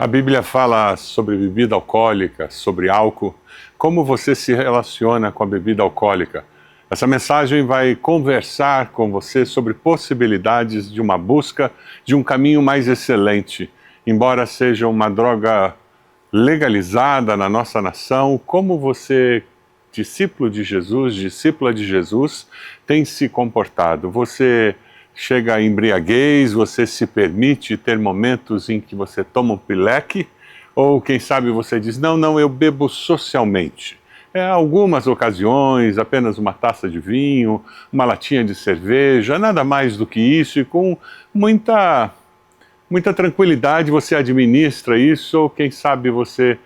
A Bíblia fala sobre bebida alcoólica, sobre álcool. Como você se relaciona com a bebida alcoólica? Essa mensagem vai conversar com você sobre possibilidades de uma busca de um caminho mais excelente. Embora seja uma droga legalizada na nossa nação, como você, discípulo de Jesus, discípula de Jesus, tem se comportado? Você chega à embriaguez, você se permite ter momentos em que você toma um pileque? Ou quem sabe você diz, não, eu bebo socialmente. Algumas ocasiões, apenas uma taça de vinho, uma latinha de cerveja, nada mais do que isso, e com muita tranquilidade você administra isso, ou quem sabe você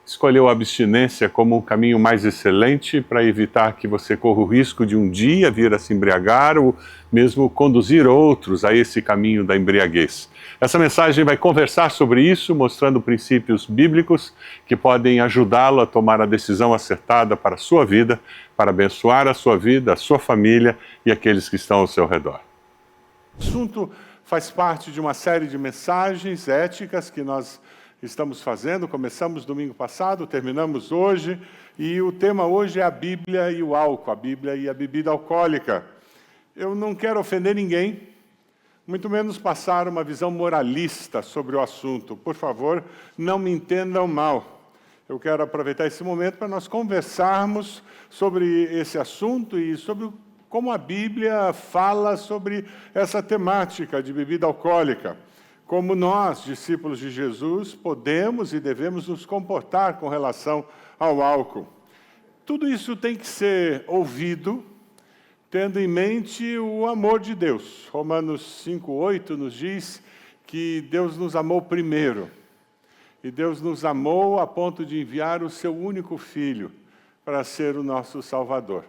escolheu a abstinência como um caminho mais excelente para evitar que você corra o risco de um dia vir a se embriagar ou mesmo conduzir outros a esse caminho da embriaguez. Essa mensagem vai conversar sobre isso, mostrando princípios bíblicos que podem ajudá-lo a tomar a decisão acertada para a sua vida, para abençoar a sua vida, a sua família e aqueles que estão ao seu redor. O assunto faz parte de uma série de mensagens éticas que nós estamos fazendo. Começamos domingo passado, terminamos hoje, e o tema hoje é a Bíblia e o álcool, a Bíblia e a bebida alcoólica. Eu não quero ofender ninguém, muito menos passar uma visão moralista sobre o assunto. Por favor, não me entendam mal. Eu quero aproveitar esse momento para nós conversarmos sobre esse assunto e sobre como a Bíblia fala sobre essa temática de bebida alcoólica. Como nós, discípulos de Jesus, podemos e devemos nos comportar com relação ao álcool. Tudo isso tem que ser ouvido, tendo em mente o amor de Deus. Romanos 5:8 nos diz que Deus nos amou primeiro. E Deus nos amou a ponto de enviar o seu único Filho para ser o nosso Salvador.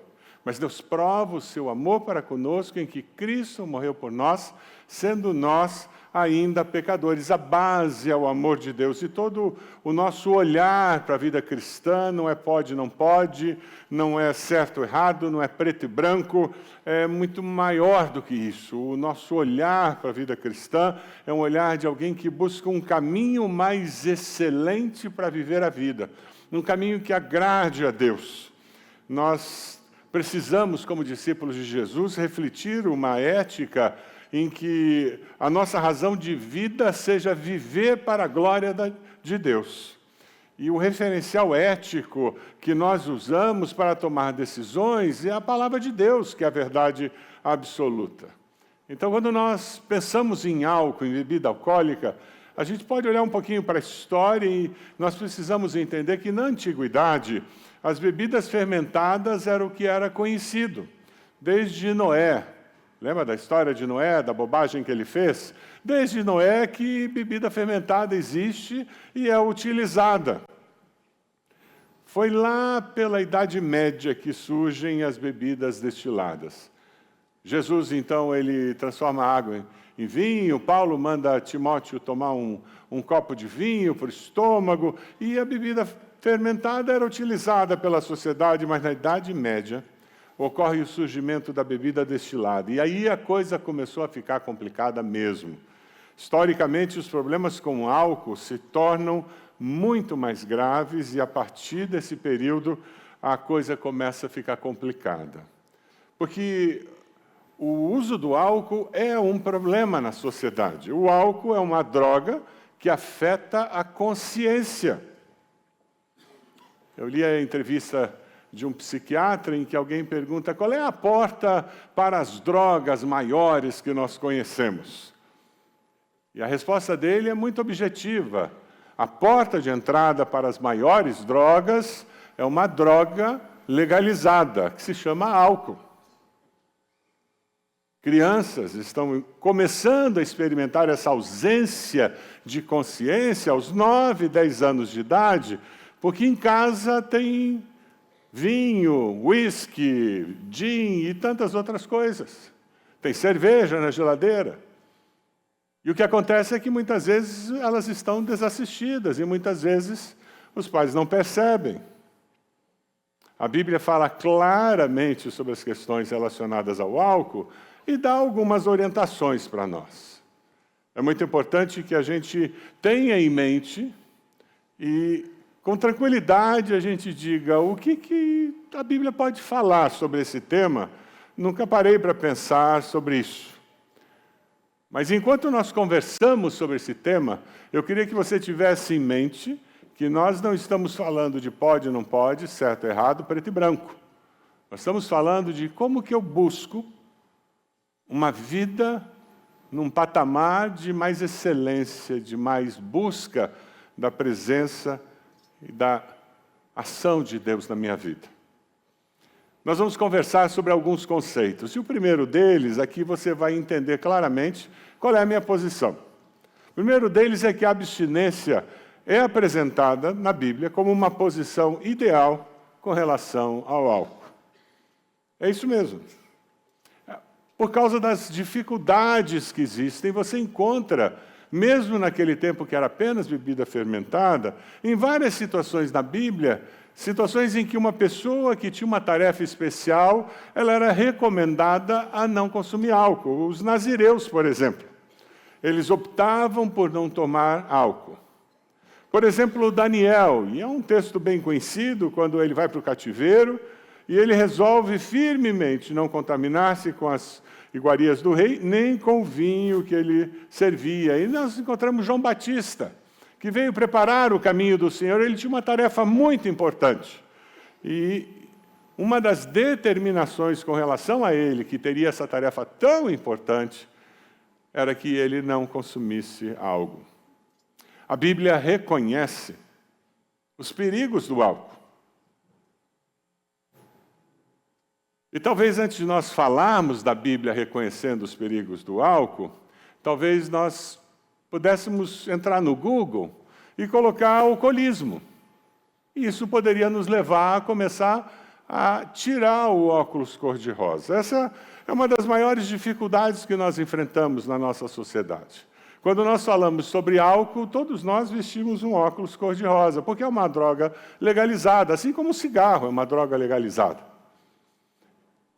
Mas Deus prova o seu amor para conosco em que Cristo morreu por nós, sendo nós ainda pecadores. A base é o amor de Deus. E todo o nosso olhar para a vida cristã não é pode, não pode, não é certo ou errado, não é preto e branco, é muito maior do que isso. O nosso olhar para a vida cristã é um olhar de alguém que busca um caminho mais excelente para viver a vida, um caminho que agrade a Deus. Nós precisamos, como discípulos de Jesus, refletir uma ética em que a nossa razão de vida seja viver para a glória de Deus. E o referencial ético que nós usamos para tomar decisões é a palavra de Deus, que é a verdade absoluta. Então, quando nós pensamos em álcool, em bebida alcoólica, a gente pode olhar um pouquinho para a história e nós precisamos entender que, na antiguidade, as bebidas fermentadas eram o que era conhecido. Desde Noé. Lembra da história de Noé, da bobagem que ele fez? Desde Noé que bebida fermentada existe e é utilizada. Foi lá pela Idade Média que surgem as bebidas destiladas. Jesus, então, ele transforma a água em vinho. Paulo manda Timóteo tomar um copo de vinho para o estômago. E a bebida fermentada era utilizada pela sociedade, mas na Idade Média ocorre o surgimento da bebida destilada. E aí a coisa começou a ficar complicada mesmo. Historicamente, os problemas com o álcool se tornam muito mais graves e, a partir desse período, a coisa começa a ficar complicada. Porque o uso do álcool é um problema na sociedade. O álcool é uma droga que afeta a consciência. Eu li a entrevista de um psiquiatra em que alguém pergunta qual é a porta para as drogas maiores que nós conhecemos. E a resposta dele é muito objetiva. A porta de entrada para as maiores drogas é uma droga legalizada, que se chama álcool. Crianças estão começando a experimentar essa ausência de consciência aos 9, 10 anos de idade, porque em casa tem vinho, whisky, gin e tantas outras coisas. Tem cerveja na geladeira. E o que acontece é que muitas vezes elas estão desassistidas e muitas vezes os pais não percebem. A Bíblia fala claramente sobre as questões relacionadas ao álcool e dá algumas orientações para nós. É muito importante que a gente tenha em mente e, com tranquilidade, a gente diga o que a Bíblia pode falar sobre esse tema. Nunca parei para pensar sobre isso. Mas enquanto nós conversamos sobre esse tema, eu queria que você tivesse em mente que nós não estamos falando de pode, não pode, certo, errado, preto e branco. Nós estamos falando de como que eu busco uma vida num patamar de mais excelência, de mais busca da presença e da ação de Deus na minha vida. Nós vamos conversar sobre alguns conceitos. E o primeiro deles, aqui você vai entender claramente qual é a minha posição. O primeiro deles é que a abstinência é apresentada na Bíblia como uma posição ideal com relação ao álcool. É isso mesmo. Por causa das dificuldades que existem, você encontra, mesmo naquele tempo que era apenas bebida fermentada, em várias situações na Bíblia, situações em que uma pessoa que tinha uma tarefa especial, ela era recomendada a não consumir álcool. Os nazireus, por exemplo, eles optavam por não tomar álcool. Por exemplo, Daniel, e é um texto bem conhecido, quando ele vai para o cativeiro, e ele resolve firmemente não contaminar-se com as iguarias do rei, nem com o vinho que ele servia. E nós encontramos João Batista, que veio preparar o caminho do Senhor. Ele tinha uma tarefa muito importante. E uma das determinações com relação a ele, que teria essa tarefa tão importante, era que ele não consumisse algo. A Bíblia reconhece os perigos do álcool. E talvez antes de nós falarmos da Bíblia reconhecendo os perigos do álcool, talvez nós pudéssemos entrar no Google e colocar alcoolismo. E isso poderia nos levar a começar a tirar o óculos cor-de-rosa. Essa é uma das maiores dificuldades que nós enfrentamos na nossa sociedade. Quando nós falamos sobre álcool, todos nós vestimos um óculos cor-de-rosa, porque é uma droga legalizada, assim como o cigarro é uma droga legalizada.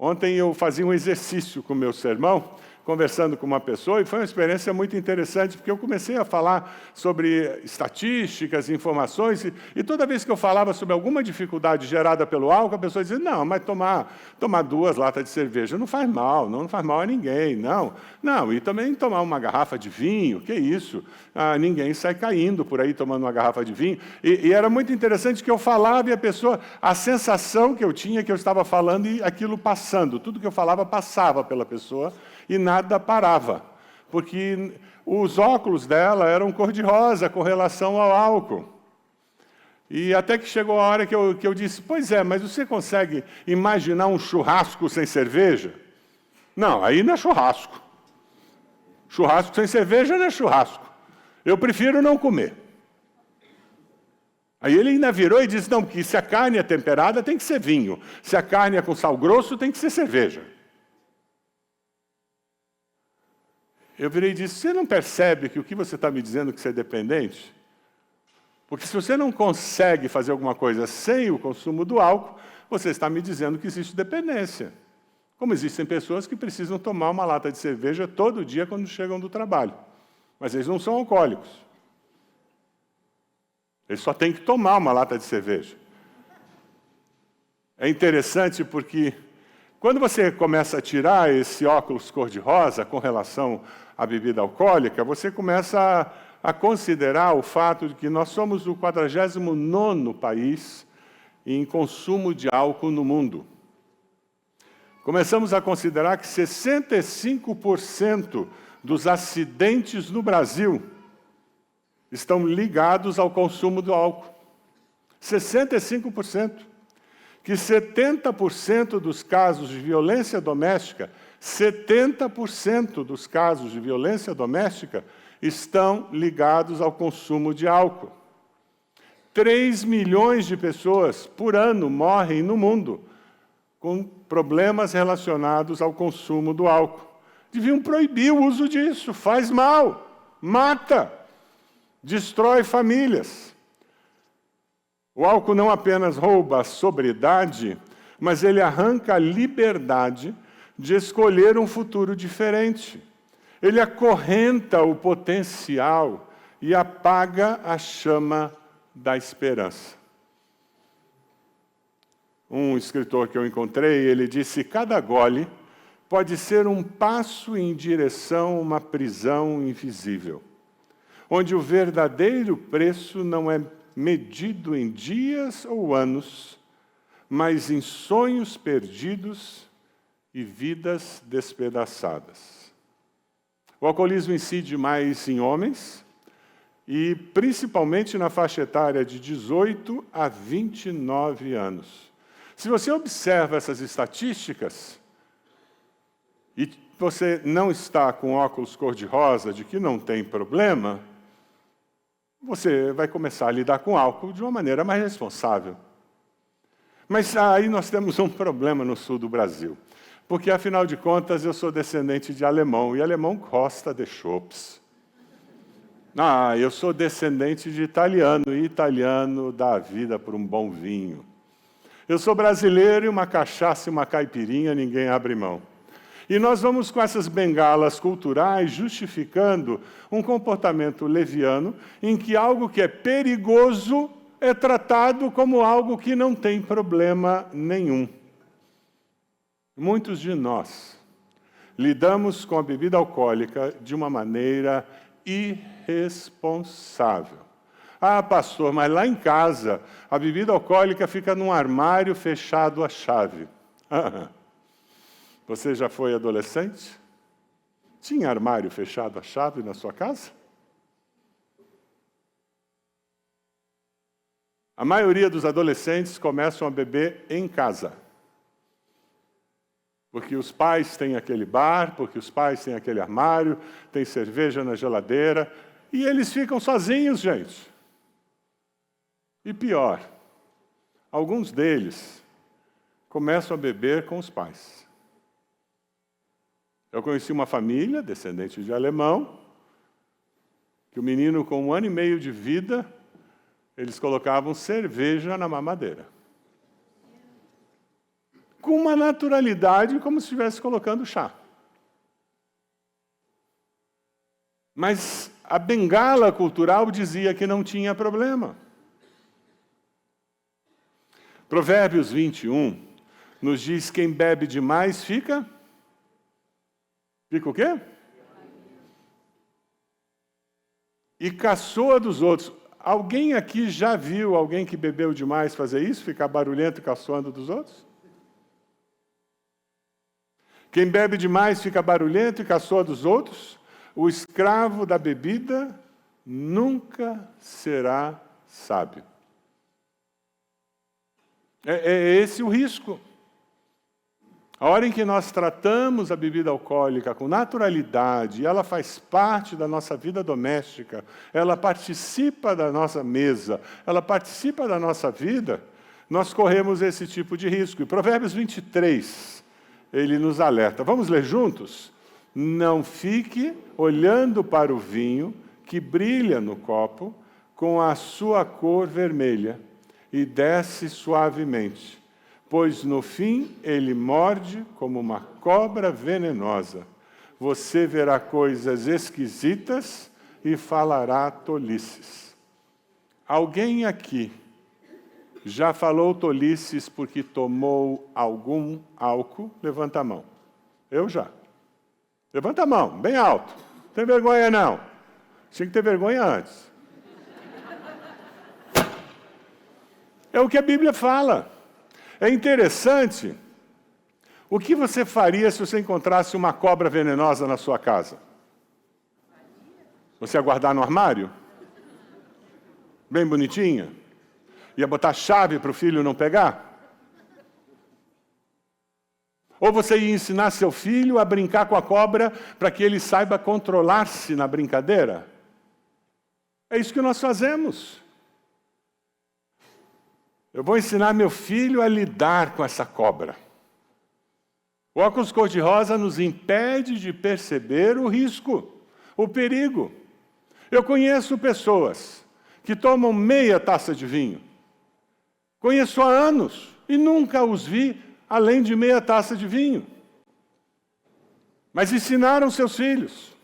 Ontem eu fazia um exercício com o meu sermão, conversando com uma pessoa, e foi uma experiência muito interessante, porque eu comecei a falar sobre estatísticas, informações, e toda vez que eu falava sobre alguma dificuldade gerada pelo álcool, a pessoa dizia, não, mas tomar 2 latas de cerveja não faz mal, não faz mal a ninguém, não. Não, e também tomar uma garrafa de vinho, que isso? Ninguém sai caindo por aí tomando uma garrafa de vinho. E era muito interessante que eu falava e a pessoa, a sensação que eu tinha que eu estava falando e aquilo passando, tudo que eu falava passava pela pessoa, e nada parava, porque os óculos dela eram cor-de-rosa com relação ao álcool. E até que chegou a hora que eu disse, pois é, mas você consegue imaginar um churrasco sem cerveja? Não, aí não é churrasco. Churrasco sem cerveja não é churrasco. Eu prefiro não comer. Aí ele ainda virou e disse, não, porque se a carne é temperada tem que ser vinho, se a carne é com sal grosso tem que ser cerveja. Eu virei e disse, você não percebe que o que você está me dizendo que você é dependente? Porque se você não consegue fazer alguma coisa sem o consumo do álcool, você está me dizendo que existe dependência. Como existem pessoas que precisam tomar uma lata de cerveja todo dia quando chegam do trabalho. Mas eles não são alcoólicos. Eles só têm que tomar uma lata de cerveja. É interessante porque quando você começa a tirar esse óculos cor-de-rosa com relação à bebida alcoólica, você começa a considerar o fato de que nós somos o 49º país em consumo de álcool no mundo. Começamos a considerar que 65% dos acidentes no Brasil estão ligados ao consumo do álcool. 65%. Que 70% dos casos de violência doméstica, 70% dos casos de violência doméstica estão ligados ao consumo de álcool. 3 milhões de pessoas por ano morrem no mundo com problemas relacionados ao consumo do álcool. Deviam proibir o uso disso, faz mal, mata, destrói famílias. O álcool não apenas rouba a sobriedade, mas ele arranca a liberdade de escolher um futuro diferente. Ele acorrenta o potencial e apaga a chama da esperança. Um escritor que eu encontrei, ele disse: cada gole pode ser um passo em direção a uma prisão invisível, onde o verdadeiro preço não é medido em dias ou anos, mas em sonhos perdidos e vidas despedaçadas. O alcoolismo incide mais em homens, e principalmente na faixa etária de 18 a 29 anos. Se você observa essas estatísticas, e você não está com óculos cor-de-rosa, de que não tem problema, você vai começar a lidar com álcool de uma maneira mais responsável. Mas aí nós temos um problema no sul do Brasil. Porque, afinal de contas, eu sou descendente de alemão, e alemão gosta de chopps. Eu sou descendente de italiano, e italiano dá a vida por um bom vinho. Eu sou brasileiro, e uma cachaça e uma caipirinha ninguém abre mão. E nós vamos com essas bengalas culturais justificando um comportamento leviano em que algo que é perigoso é tratado como algo que não tem problema nenhum. Muitos de nós lidamos com a bebida alcoólica de uma maneira irresponsável. Pastor, mas lá em casa a bebida alcoólica fica num armário fechado à chave. Você já foi adolescente? Tinha armário fechado à chave na sua casa? A maioria dos adolescentes começam a beber em casa. Porque os pais têm aquele bar, porque os pais têm aquele armário, tem cerveja na geladeira, e eles ficam sozinhos, gente. E pior, alguns deles começam a beber com os pais. Eu conheci uma família, descendente de alemão, que o menino com 1 ano e meio de vida, eles colocavam cerveja na mamadeira. Com uma naturalidade como se estivesse colocando chá. Mas a bengala cultural dizia que não tinha problema. Provérbios 21 nos diz: quem bebe demais fica o quê? E caçoa dos outros. Alguém aqui já viu alguém que bebeu demais fazer isso? Ficar barulhento e caçoando dos outros? Quem bebe demais fica barulhento e caçoa dos outros. O escravo da bebida nunca será sábio. É esse o risco. A hora em que nós tratamos a bebida alcoólica com naturalidade, ela faz parte da nossa vida doméstica, ela participa da nossa mesa, ela participa da nossa vida, nós corremos esse tipo de risco. E Provérbios 23, ele nos alerta. Vamos ler juntos? Não fique olhando para o vinho que brilha no copo com a sua cor vermelha e desce suavemente, pois no fim ele morde como uma cobra venenosa. Você verá coisas esquisitas e falará tolices. Alguém aqui já falou tolices porque tomou algum álcool? Levanta a mão. Eu já. Levanta a mão, bem alto. Não tem vergonha não. Tinha que ter vergonha antes. É o que a Bíblia fala. É interessante, o que você faria se você encontrasse uma cobra venenosa na sua casa? Você ia guardar no armário? Bem bonitinha? Ia botar chave para o filho não pegar? Ou você ia ensinar seu filho a brincar com a cobra para que ele saiba controlar-se na brincadeira? É isso que nós fazemos. Eu vou ensinar meu filho a lidar com essa cobra. O óculos cor-de-rosa nos impede de perceber o risco, o perigo. Eu conheço pessoas que tomam meia taça de vinho. Conheço há anos e nunca os vi além de meia taça de vinho. Mas ensinaram seus filhos.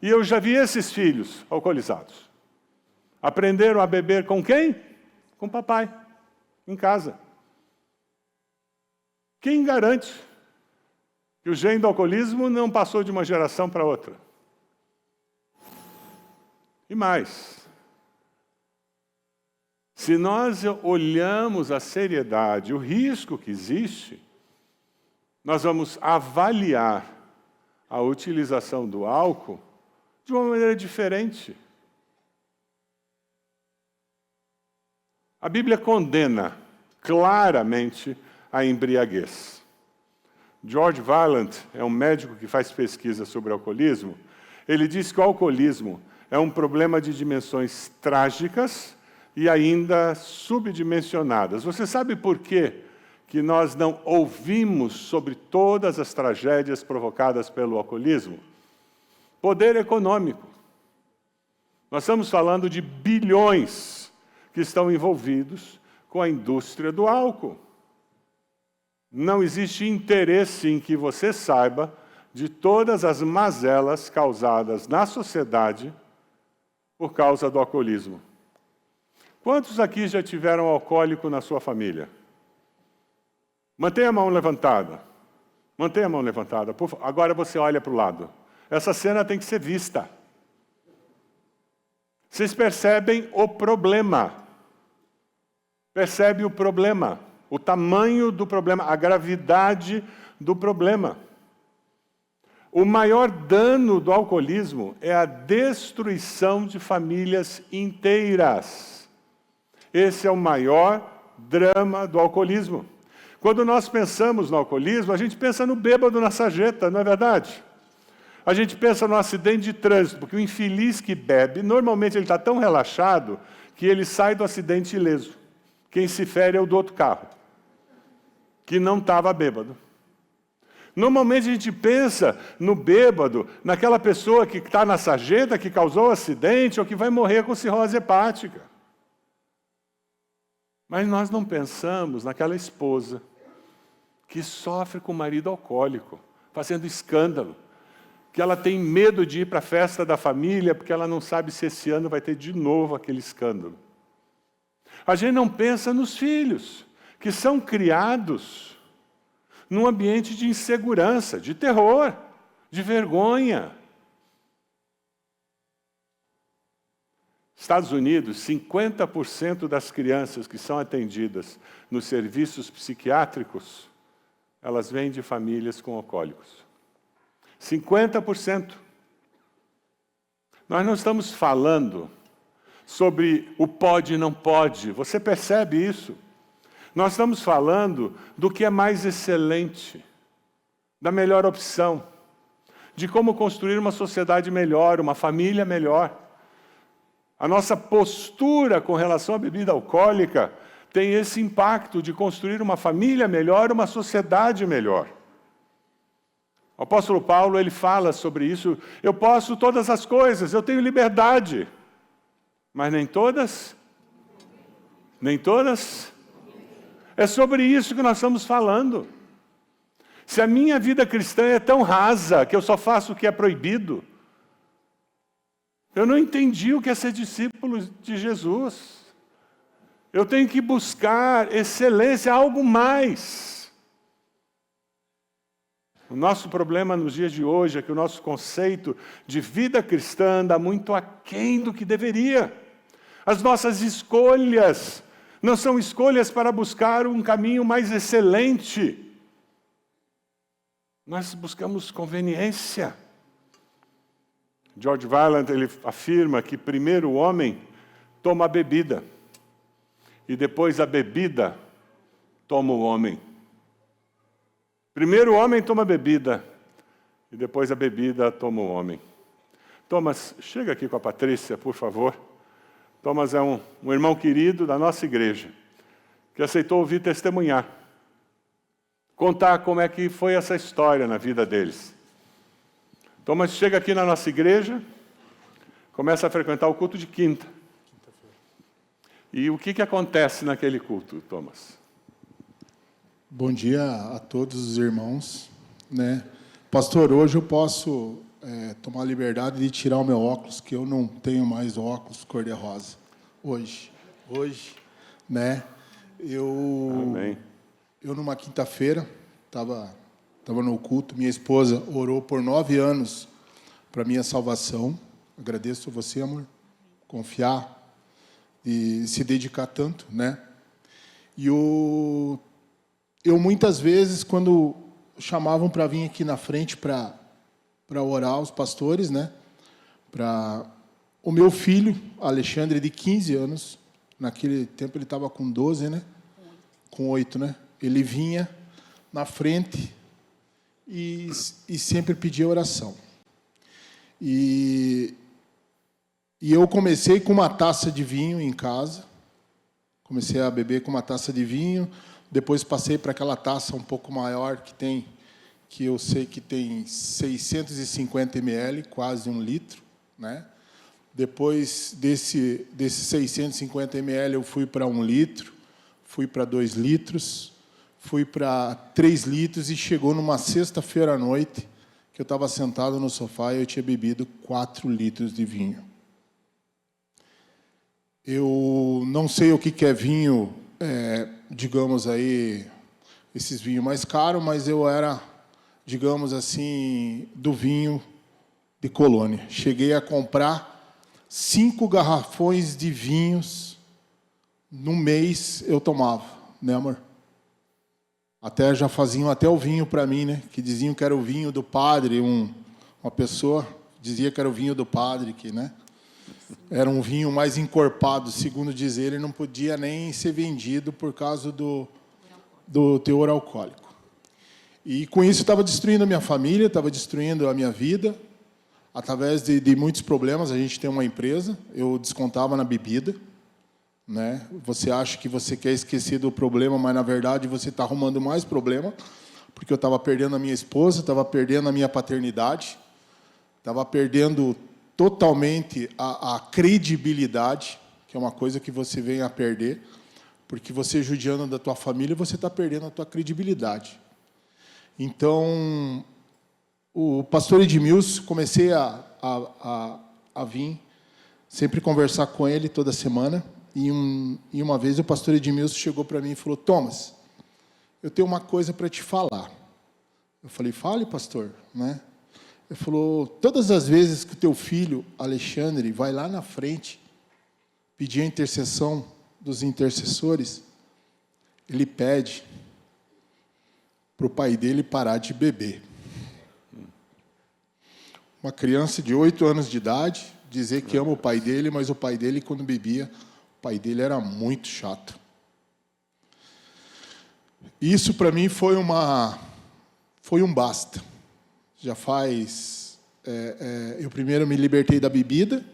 E eu já vi esses filhos alcoolizados. Aprenderam a beber com quem? Com papai, em casa. Quem garante que o gene do alcoolismo não passou de uma geração para outra? E mais, se nós olhamos a seriedade, o risco que existe, nós vamos avaliar a utilização do álcool de uma maneira diferente. A Bíblia condena claramente a embriaguez. George Vaillant é um médico que faz pesquisa sobre alcoolismo. Ele diz que o alcoolismo é um problema de dimensões trágicas e ainda subdimensionadas. Você sabe por quê que nós não ouvimos sobre todas as tragédias provocadas pelo alcoolismo? Poder econômico. Nós estamos falando de bilhões que estão envolvidos com a indústria do álcool. Não existe interesse em que você saiba de todas as mazelas causadas na sociedade por causa do alcoolismo. Quantos aqui já tiveram alcoólico na sua família? Mantenha a mão levantada. Mantenha a mão levantada. Agora você olha para o lado. Essa cena tem que ser vista. Vocês percebem o problema. Percebe o problema. O tamanho do problema. A gravidade do problema. O maior dano do alcoolismo é a destruição de famílias inteiras. Esse é o maior drama do alcoolismo. Quando nós pensamos no alcoolismo, a gente pensa no bêbado na sarjeta, não é verdade? A gente pensa no acidente de trânsito, porque o infeliz que bebe, normalmente ele está tão relaxado que ele sai do acidente ileso. Quem se fere é o do outro carro, que não estava bêbado. Normalmente a gente pensa no bêbado, naquela pessoa que está na sarjeta, que causou o acidente ou que vai morrer com cirrose hepática. Mas nós não pensamos naquela esposa que sofre com o marido alcoólico, fazendo escândalo, que ela tem medo de ir para a festa da família porque ela não sabe se esse ano vai ter de novo aquele escândalo. A gente não pensa nos filhos, que são criados num ambiente de insegurança, de terror, de vergonha. Estados Unidos, 50% das crianças que são atendidas nos serviços psiquiátricos, elas vêm de famílias com alcoólicos. 50%. Nós não estamos falando sobre o pode e não pode. Você percebe isso? Nós estamos falando do que é mais excelente, da melhor opção, de como construir uma sociedade melhor, uma família melhor. A nossa postura com relação à bebida alcoólica tem esse impacto de construir uma família melhor, uma sociedade melhor. O apóstolo Paulo, ele fala sobre isso. Eu posso todas as coisas, eu tenho liberdade. Mas nem todas? Nem todas? É sobre isso que nós estamos falando. Se a minha vida cristã é tão rasa que eu só faço o que é proibido, eu não entendi o que é ser discípulo de Jesus. Eu tenho que buscar excelência, algo mais. O nosso problema nos dias de hoje é que o nosso conceito de vida cristã anda muito aquém do que deveria. As nossas escolhas não são escolhas para buscar um caminho mais excelente. Nós buscamos conveniência. George Vaillant, ele afirma que primeiro o homem toma a bebida e depois a bebida toma o homem. Primeiro o homem toma a bebida e depois a bebida toma o homem. Thomas, chega aqui com a Patrícia, por favor. Thomas é um irmão querido da nossa igreja, que aceitou ouvir testemunhar, contar como é que foi essa história na vida deles. Thomas chega aqui na nossa igreja, começa a frequentar o culto de quinta. E o que acontece naquele culto, Thomas? Bom dia a todos os irmãos. Pastor, hoje eu posso tomar a liberdade de tirar o meu óculos, que eu não tenho mais óculos cor-de-rosa hoje, né? Amém. Eu numa quinta-feira estava no culto, minha esposa orou por 9 anos para minha salvação. Agradeço a você, amor, confiar e se dedicar tanto, né? E eu muitas vezes, quando chamavam para vir aqui na frente para orar, os pastores, né? Para o meu filho, Alexandre, de 15 anos, naquele tempo ele estava com 12, né? Com 8, né? Ele vinha na frente e sempre pedia oração. E eu comecei com uma taça de vinho em casa, comecei a beber com uma taça de vinho, depois passei para aquela taça um pouco maior que eu sei que tem 650 ml, quase 1 litro, né? Depois desses 650 ml eu fui para 1 litro, fui para 2 litros, fui para 3 litros e chegou numa sexta-feira à noite que eu estava sentado no sofá e eu tinha bebido 4 litros de vinho. Eu não sei o que é vinho, digamos aí, esses vinhos mais caros, mas eu era, digamos assim, do vinho de colônia. Cheguei a comprar 5 garrafões de vinhos no mês eu tomava, né, amor? Até já faziam até o vinho para mim, né? Que diziam que era o vinho do padre, uma pessoa dizia que era o vinho do padre, que, né? Era um vinho mais encorpado, segundo dizer, ele não podia nem ser vendido por causa do teor alcoólico. E com isso estava destruindo a minha família, estava destruindo a minha vida, através de muitos problemas. A gente tem uma empresa, eu descontava na bebida, né? Você acha que você quer esquecer do problema, mas na verdade você está arrumando mais problema, porque eu estava perdendo a minha esposa, estava perdendo a minha paternidade, estava perdendo totalmente a credibilidade, que é uma coisa que você vem a perder, porque você judiando da tua família, você está perdendo a tua credibilidade. Então, o pastor Edmilson, comecei a vir, sempre conversar com ele toda semana, e uma vez o pastor Edmilson chegou para mim e falou: Thomas, eu tenho uma coisa para te falar. Eu falei: fale, pastor, né? Ele falou: todas as vezes que o teu filho, Alexandre, vai lá na frente pedir a intercessão dos intercessores, ele pede para o pai dele parar de beber. Uma criança de 8 anos de idade dizer que ama o pai dele, mas o pai dele, quando bebia, o pai dele era muito chato. Isso, para mim, foi um basta. Já faz... eu primeiro me libertei da bebida,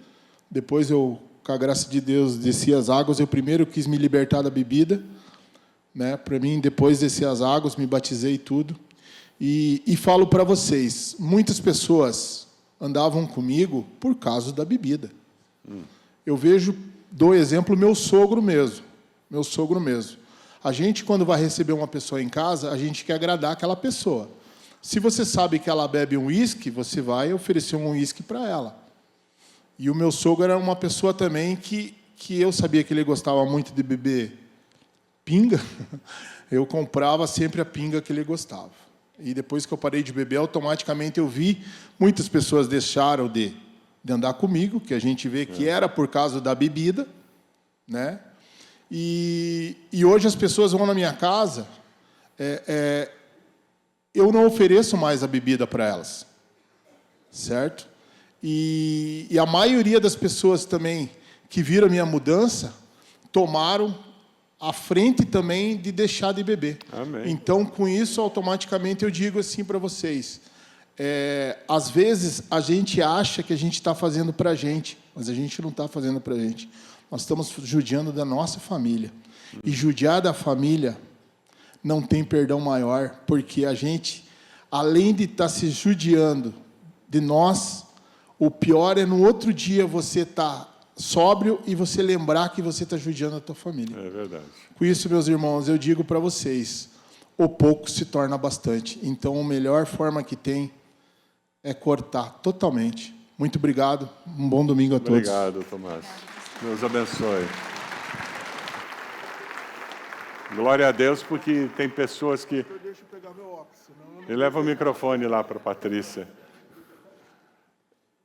depois eu, com a graça de Deus, desci as águas. Eu primeiro quis me libertar da bebida, né? Para mim, depois desci as águas, me batizei e tudo. E falo para vocês, muitas pessoas andavam comigo por causa da bebida. Eu dou exemplo, meu sogro mesmo. A gente, quando vai receber uma pessoa em casa, a gente quer agradar aquela pessoa. Se você sabe que ela bebe um uísque, você vai oferecer um uísque para ela. E o meu sogro era uma pessoa também que eu sabia que ele gostava muito de beber pinga, eu comprava sempre a pinga que ele gostava. E depois que eu parei de beber, automaticamente eu vi muitas pessoas deixaram de andar comigo, que a gente vê que era por causa da bebida, né? E hoje as pessoas vão na minha casa, eu não ofereço mais a bebida para elas, certo? E a maioria das pessoas também que viram a minha mudança tomaram a frente também de deixar de beber. Amém. Então, com isso, automaticamente eu digo assim para vocês: às vezes a gente acha que a gente está fazendo para a gente, mas a gente não está fazendo para a gente. Nós estamos judiando da nossa família. E judiar da família não tem perdão maior, porque a gente, além de estar se judiando de nós, o pior é no outro dia você estar sóbrio e você lembrar que você está judiando a tua família. É verdade. Com isso, meus irmãos, eu digo para vocês, o pouco se torna bastante. Então, a melhor forma que tem é cortar totalmente. Muito obrigado. Um bom domingo a todos. Obrigado, Tomás. Deus abençoe. Glória a Deus, porque tem pessoas que... Deixa eu pegar meu óculos, senão E leva o microfone lá para a Patrícia.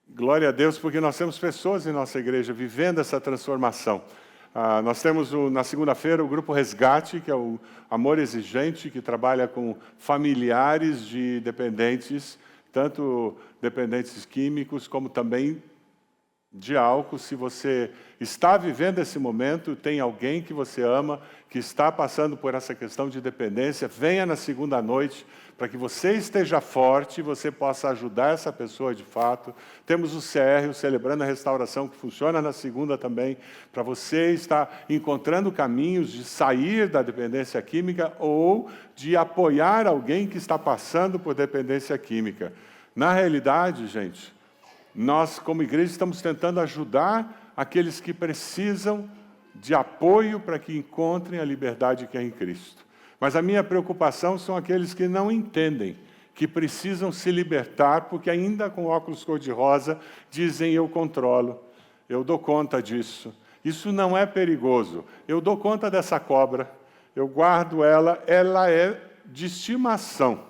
Glória a Deus, porque nós temos pessoas em nossa igreja vivendo essa transformação. Nós temos, na segunda-feira, o Grupo Resgate, que é o Amor Exigente, que trabalha com familiares de dependentes, tanto dependentes químicos, como também de álcool. Se você está vivendo esse momento, tem alguém que você ama, que está passando por essa questão de dependência, venha na segunda noite, para que você esteja forte e você possa ajudar essa pessoa de fato. Temos o CR, o Celebrando a Restauração, que funciona na segunda também, para você estar encontrando caminhos de sair da dependência química ou de apoiar alguém que está passando por dependência química. Na realidade, gente, nós, como igreja, estamos tentando ajudar aqueles que precisam de apoio para que encontrem a liberdade que é em Cristo. Mas a minha preocupação são aqueles que não entendem, que precisam se libertar, porque ainda com óculos cor-de-rosa dizem: eu controlo, eu dou conta disso. Isso não é perigoso. Eu dou conta dessa cobra, eu guardo ela, ela é de estimação.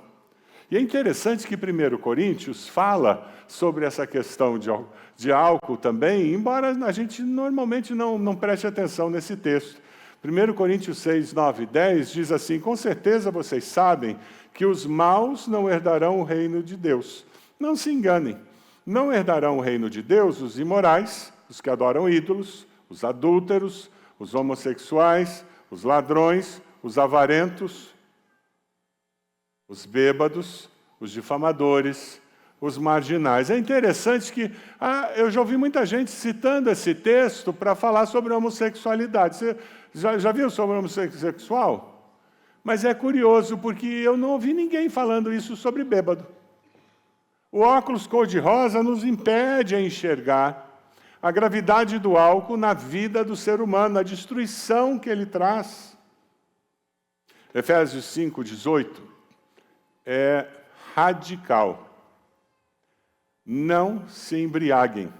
E é interessante que 1 Coríntios fala sobre essa questão de álcool também, embora a gente normalmente não preste atenção nesse texto. 1 Coríntios 6, 9 e 10 diz assim: com certeza vocês sabem que os maus não herdarão o reino de Deus. Não se enganem, não herdarão o reino de Deus os imorais, os que adoram ídolos, os adúlteros, os homossexuais, os ladrões, os avarentos, os bêbados, os difamadores, os marginais. É interessante que eu já ouvi muita gente citando esse texto para falar sobre a homossexualidade. Você já viu sobre o homossexual? Mas é curioso, porque eu não ouvi ninguém falando isso sobre bêbado. O óculos cor-de-rosa nos impede a enxergar a gravidade do álcool na vida do ser humano, a destruição que ele traz. Efésios 5, 18 é radical. Não se embriaguem,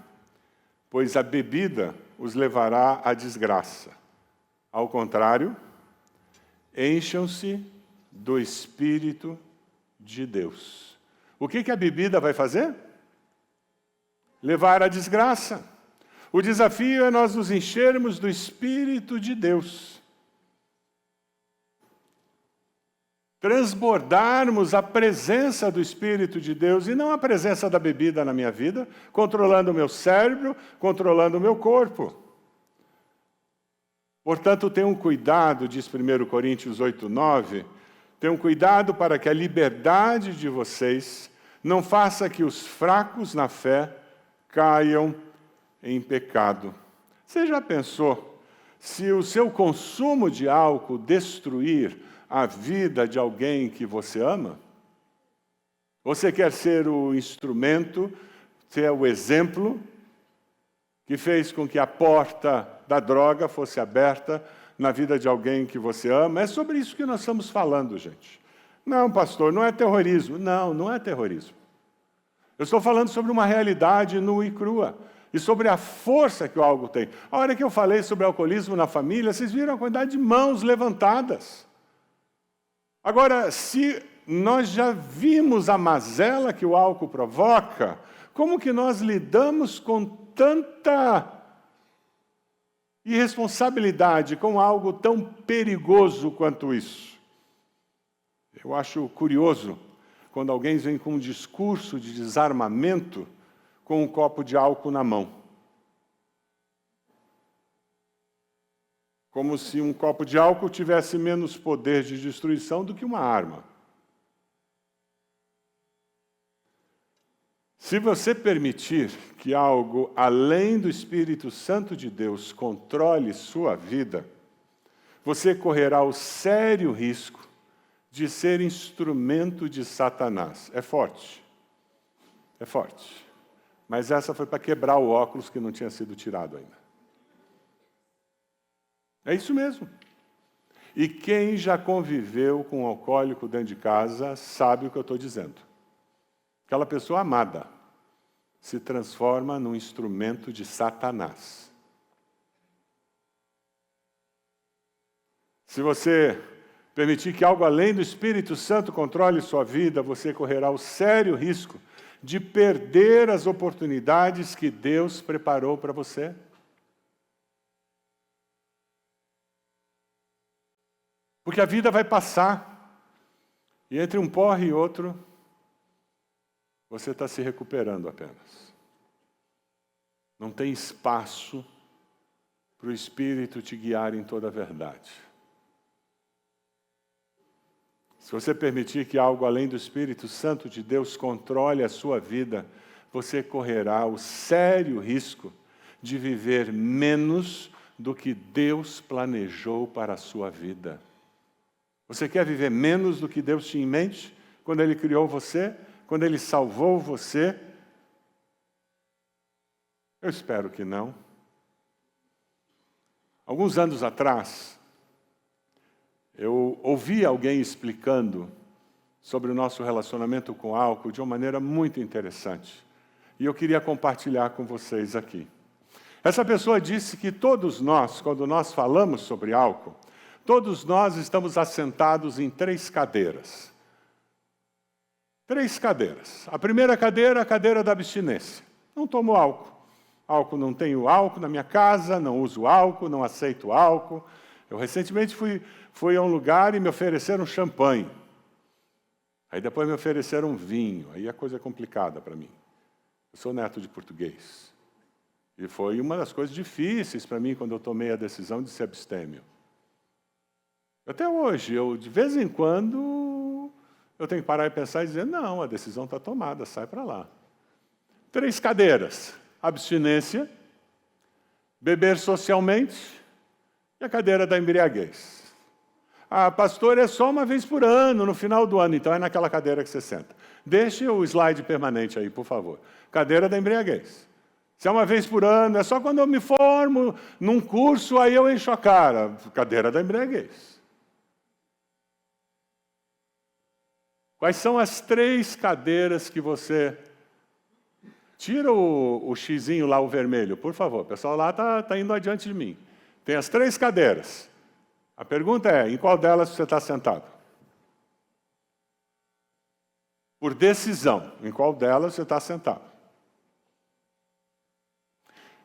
pois a bebida os levará à desgraça. Ao contrário, encham-se do Espírito de Deus. O que a bebida vai fazer? Levar à desgraça. O desafio é nós nos enchermos do Espírito de Deus. Transbordarmos a presença do Espírito de Deus e não a presença da bebida na minha vida, controlando o meu cérebro, controlando o meu corpo. Portanto, tenham cuidado, diz 1 Coríntios 8, 9, tenham cuidado para que a liberdade de vocês não faça que os fracos na fé caiam em pecado. Você já pensou, se o seu consumo de álcool destruir a vida de alguém que você ama? Você quer ser o instrumento, ser o exemplo que fez com que a porta da droga fosse aberta na vida de alguém que você ama? É sobre isso que nós estamos falando, gente. Não, pastor, não é terrorismo. Não, não é terrorismo. Eu estou falando sobre uma realidade nua e crua e sobre a força que o álcool tem. A hora que eu falei sobre alcoolismo na família, vocês viram a quantidade de mãos levantadas. Agora, se nós já vimos a mazela que o álcool provoca, como que nós lidamos com tanta irresponsabilidade com algo tão perigoso quanto isso? Eu acho curioso quando alguém vem com um discurso de desarmamento com um copo de álcool na mão. Como se um copo de álcool tivesse menos poder de destruição do que uma arma. Se você permitir que algo além do Espírito Santo de Deus controle sua vida, você correrá o sério risco de ser instrumento de Satanás. É forte. É forte. Mas essa foi para quebrar o óculos que não tinha sido tirado ainda. É isso mesmo. E quem já conviveu com um alcoólico dentro de casa sabe o que eu estou dizendo. Aquela pessoa amada se transforma num instrumento de Satanás. Se você permitir que algo além do Espírito Santo controle sua vida, você correrá o sério risco de perder as oportunidades que Deus preparou para você. Porque a vida vai passar, e entre um porre e outro, você está se recuperando apenas. Não tem espaço para o Espírito te guiar em toda a verdade. Se você permitir que algo além do Espírito Santo de Deus controle a sua vida, você correrá o sério risco de viver menos do que Deus planejou para a sua vida. Você quer viver menos do que Deus tinha em mente quando Ele criou você, quando Ele salvou você? Eu espero que não. Alguns anos atrás, eu ouvi alguém explicando sobre o nosso relacionamento com álcool de uma maneira muito interessante. E eu queria compartilhar com vocês aqui. Essa pessoa disse que todos nós, quando nós falamos sobre álcool, todos nós estamos assentados em 3 cadeiras. 3 cadeiras. A primeira cadeira é a cadeira da abstinência. Não tomo álcool. Álcool, não tenho álcool na minha casa, não uso álcool, não aceito álcool. Eu recentemente fui a um lugar e me ofereceram champanhe. Aí depois me ofereceram vinho. Aí a coisa é complicada para mim. Eu sou neto de português. E foi uma das coisas difíceis para mim quando eu tomei a decisão de ser abstêmio. Até hoje, de vez em quando, eu tenho que parar e pensar e dizer, não, a decisão está tomada, sai para lá. 3 cadeiras. Abstinência, beber socialmente e a cadeira da embriaguez. Ah, pastor, é só uma vez por ano, no final do ano, então é naquela cadeira que você senta. Deixe o slide permanente aí, por favor. Cadeira da embriaguez. Se é uma vez por ano, é só quando eu me formo num curso, aí eu encho a cara. Cadeira da embriaguez. Quais são as 3 cadeiras que você... Tira o xizinho lá, o vermelho, por favor. O pessoal lá está indo adiante de mim. Tem as 3 cadeiras. A pergunta é, em qual delas você está sentado? Por decisão, em qual delas você está sentado?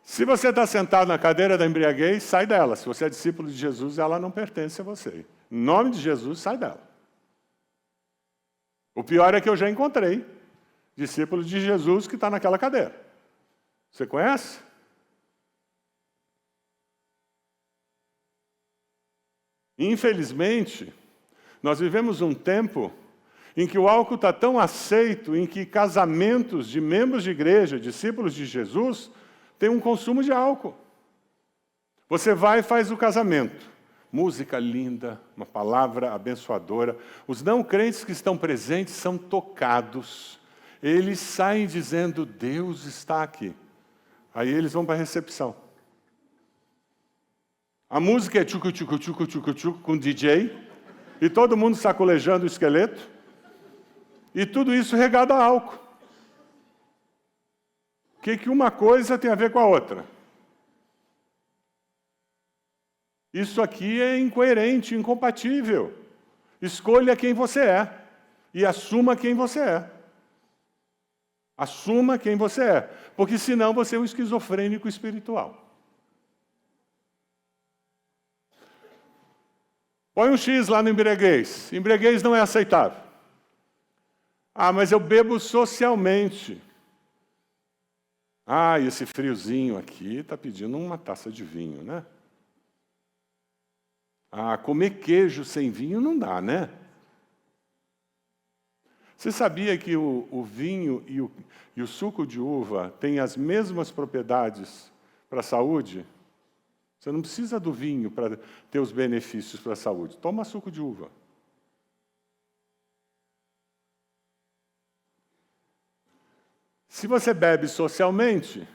Se você está sentado na cadeira da embriaguez, sai dela. Se você é discípulo de Jesus, ela não pertence a você. Em nome de Jesus, sai dela. O pior é que eu já encontrei discípulo de Jesus que está naquela cadeira. Você conhece? Infelizmente, nós vivemos um tempo em que o álcool está tão aceito, em que casamentos de membros de igreja, discípulos de Jesus, têm um consumo de álcool. Você vai e faz o casamento. Música linda, uma palavra abençoadora. Os não crentes que estão presentes são tocados. Eles saem dizendo, Deus está aqui. Aí eles vão para a recepção. A música é tchucu, tchucu, tchucu, tchucu, tchucu, com DJ, e todo mundo sacolejando o esqueleto, e tudo isso regado a álcool. O que uma coisa tem a ver com a outra? Isso aqui é incoerente, incompatível. Escolha quem você é, e assuma quem você é. Assuma quem você é, porque senão você é um esquizofrênico espiritual. Põe um X lá no embriaguez. Embriaguez não é aceitável. Ah, mas eu bebo socialmente. Ah, e esse friozinho aqui está pedindo uma taça de vinho, né? Ah, comer queijo sem vinho não dá, né? Você sabia que o vinho e o suco de uva têm as mesmas propriedades para a saúde? Você não precisa do vinho para ter os benefícios para a saúde. Toma suco de uva. Se você bebe socialmente,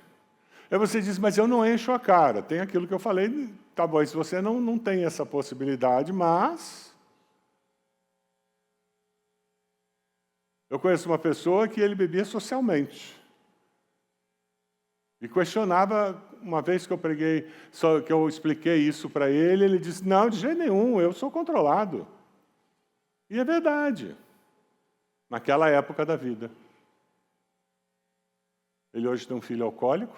aí você diz, mas eu não encho a cara. Tem aquilo que eu falei, tá bom, se você não tem essa possibilidade, mas... Eu conheço uma pessoa que ele bebia socialmente. E questionava, uma vez que eu preguei, que eu expliquei isso para ele, ele disse, não, de jeito nenhum, eu sou controlado. E é verdade. Naquela época da vida. Ele hoje tem um filho alcoólico,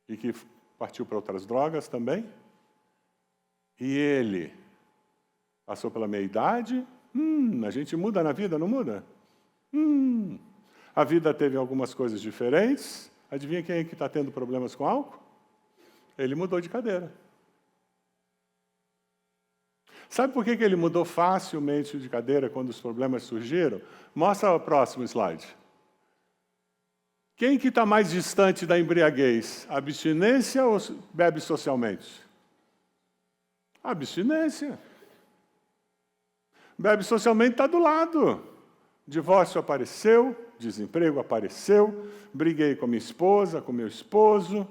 e que partiu para outras drogas também. E ele passou pela meia-idade. A gente muda na vida, não muda? A vida teve algumas coisas diferentes. Adivinha quem é que está tendo problemas com álcool? Ele mudou de cadeira. Sabe por que ele mudou facilmente de cadeira quando os problemas surgiram? Mostra o próximo slide. Quem que está mais distante da embriaguez? Abstinência ou bebe socialmente? Abstinência. Bebe socialmente está do lado. Divórcio apareceu, desemprego apareceu, briguei com minha esposa, com meu esposo.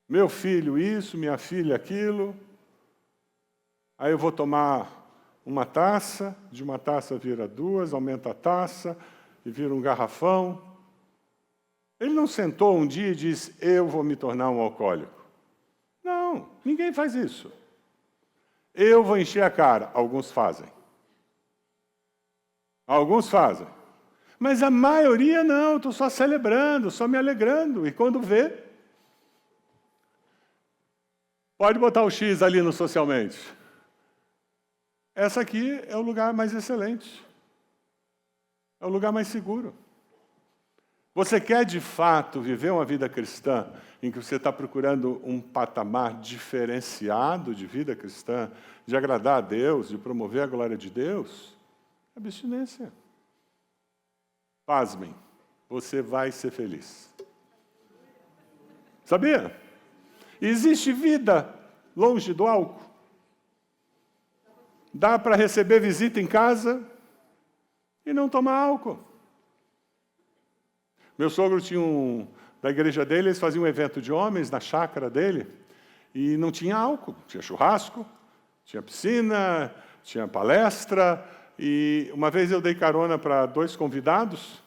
Meu filho isso, minha filha aquilo. Aí eu vou tomar uma taça, de uma taça vira duas, aumenta a taça e vira um garrafão. Ele não sentou um dia e disse, eu vou me tornar um alcoólico. Não, ninguém faz isso. Eu vou encher a cara. Alguns fazem. Alguns fazem. Mas a maioria não, estou só celebrando, só me alegrando. E quando vê, pode botar o X ali no socialmente. Essa aqui é o lugar mais excelente. É o lugar mais seguro. Você quer, de fato, viver uma vida cristã em que você está procurando um patamar diferenciado de vida cristã, de agradar a Deus, de promover a glória de Deus? Abstinência. Pasmem, você vai ser feliz. Sabia? Existe vida longe do álcool. Dá para receber visita em casa e não tomar álcool. Meu sogro tinha da igreja dele, eles faziam um evento de homens na chácara dele, e não tinha álcool, tinha churrasco, tinha piscina, tinha palestra, e uma vez eu dei carona para 2 convidados,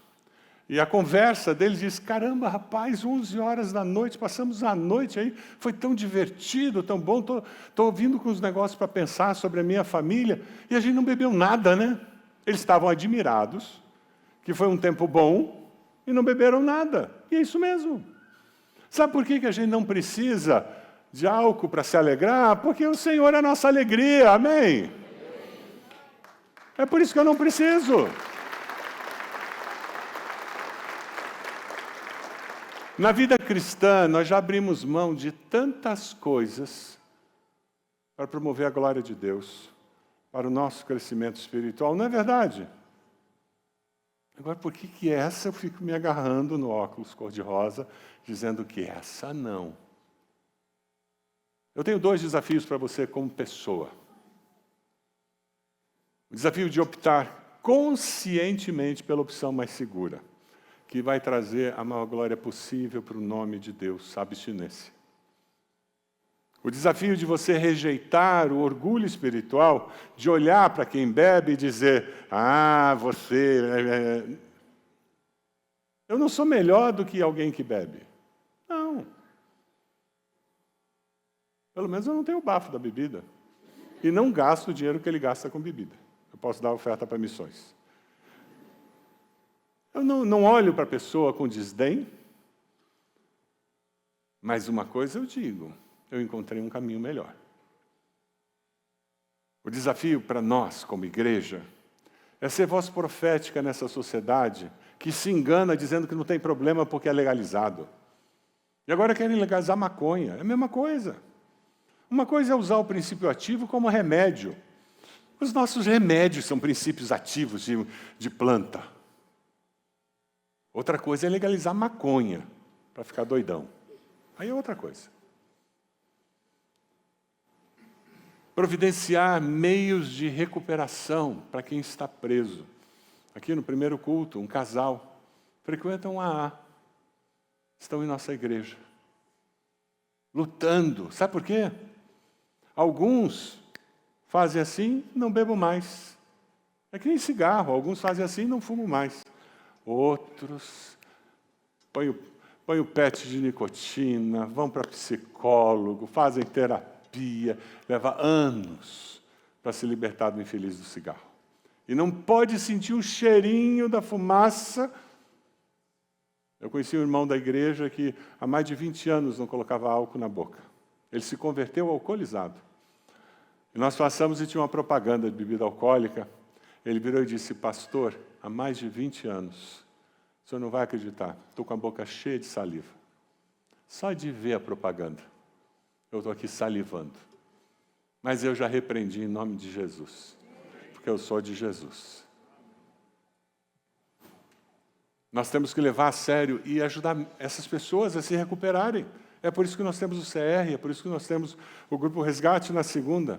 e a conversa deles disse, caramba, rapaz, 11 horas da noite, passamos a noite aí, foi tão divertido, tão bom, estou vindo com os negócios para pensar sobre a minha família, e a gente não bebeu nada, né? Eles estavam admirados, que foi um tempo bom, e não beberam nada. E é isso mesmo. Sabe por que a gente não precisa de álcool para se alegrar? Porque o Senhor é a nossa alegria, amém? É por isso que eu não preciso. Na vida cristã, nós já abrimos mão de tantas coisas para promover a glória de Deus, para o nosso crescimento espiritual, não é verdade? Agora, por que essa eu fico me agarrando no óculos cor-de-rosa, dizendo que essa não? Eu tenho 2 desafios para você como pessoa. O desafio de optar conscientemente pela opção mais segura, que vai trazer a maior glória possível para o nome de Deus, a abstinência. O desafio de você rejeitar o orgulho espiritual, de olhar para quem bebe e dizer, você... Eu não sou melhor do que alguém que bebe. Não. Pelo menos eu não tenho o bafo da bebida. E não gasto o dinheiro que ele gasta com bebida. Eu posso dar oferta para missões. Eu não olho para a pessoa com desdém, mas uma coisa eu digo, eu encontrei um caminho melhor. O desafio para nós, como igreja, é ser voz profética nessa sociedade que se engana dizendo que não tem problema porque é legalizado. E agora querem legalizar maconha, é a mesma coisa. Uma coisa é usar o princípio ativo como remédio. Os nossos remédios são princípios ativos de planta. Outra coisa é legalizar maconha, para ficar doidão. Aí é outra coisa. Providenciar meios de recuperação para quem está preso. Aqui no primeiro culto, um casal frequenta um AA. Estão em nossa igreja. Lutando. Sabe por quê? Alguns fazem assim, não bebo mais. É que nem cigarro, alguns fazem assim, não fumo mais. Outros põem o pet de nicotina, vão para psicólogo, fazem terapia, leva anos para se libertar do infeliz do cigarro. E não pode sentir o cheirinho da fumaça. Eu conheci um irmão da igreja que há mais de 20 anos não colocava álcool na boca. Ele se converteu alcoolizado. E nós passamos e tinha uma propaganda de bebida alcoólica. Ele virou e disse: pastor, há mais de 20 anos, o senhor não vai acreditar, estou com a boca cheia de saliva. Só de ver a propaganda, eu estou aqui salivando. Mas eu já repreendi em nome de Jesus, porque eu sou de Jesus. Nós temos que levar a sério e ajudar essas pessoas a se recuperarem. É por isso que nós temos o CR, é por isso que nós temos o Grupo Resgate na segunda.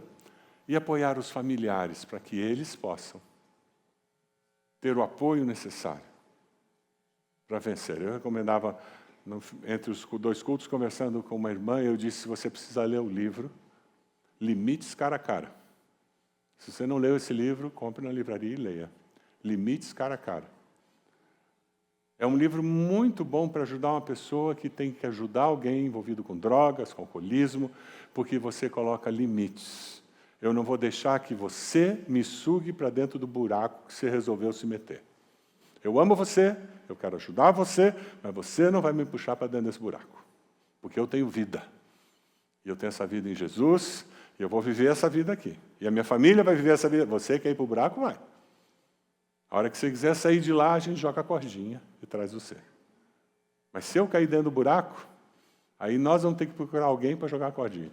E apoiar os familiares para que eles possam ter o apoio necessário para vencer. Eu recomendava, entre os 2 cultos, conversando com uma irmã, eu disse: você precisa ler o livro Limites Cara a Cara. Se você não leu esse livro, compre na livraria e leia. Limites Cara a Cara. É um livro muito bom para ajudar uma pessoa que tem que ajudar alguém envolvido com drogas, com alcoolismo, porque você coloca limites. Eu não vou deixar que você me sugue para dentro do buraco que você resolveu se meter. Eu amo você, eu quero ajudar você, mas você não vai me puxar para dentro desse buraco. Porque eu tenho vida. E eu tenho essa vida em Jesus, e eu vou viver essa vida aqui. E a minha família vai viver essa vida. Você quer ir para o buraco? Vai. A hora que você quiser sair de lá, a gente joga a cordinha e traz você. Mas se eu cair dentro do buraco, aí nós vamos ter que procurar alguém para jogar a cordinha.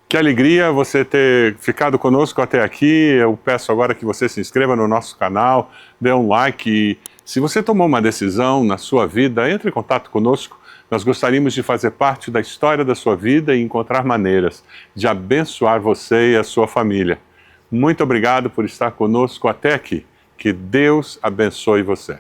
Que alegria você ter ficado conosco até aqui. Eu peço agora que você se inscreva no nosso canal, dê um like. E se você tomou uma decisão na sua vida, entre em contato conosco. Nós gostaríamos de fazer parte da história da sua vida e encontrar maneiras de abençoar você e a sua família. Muito obrigado por estar conosco até aqui. Que Deus abençoe você.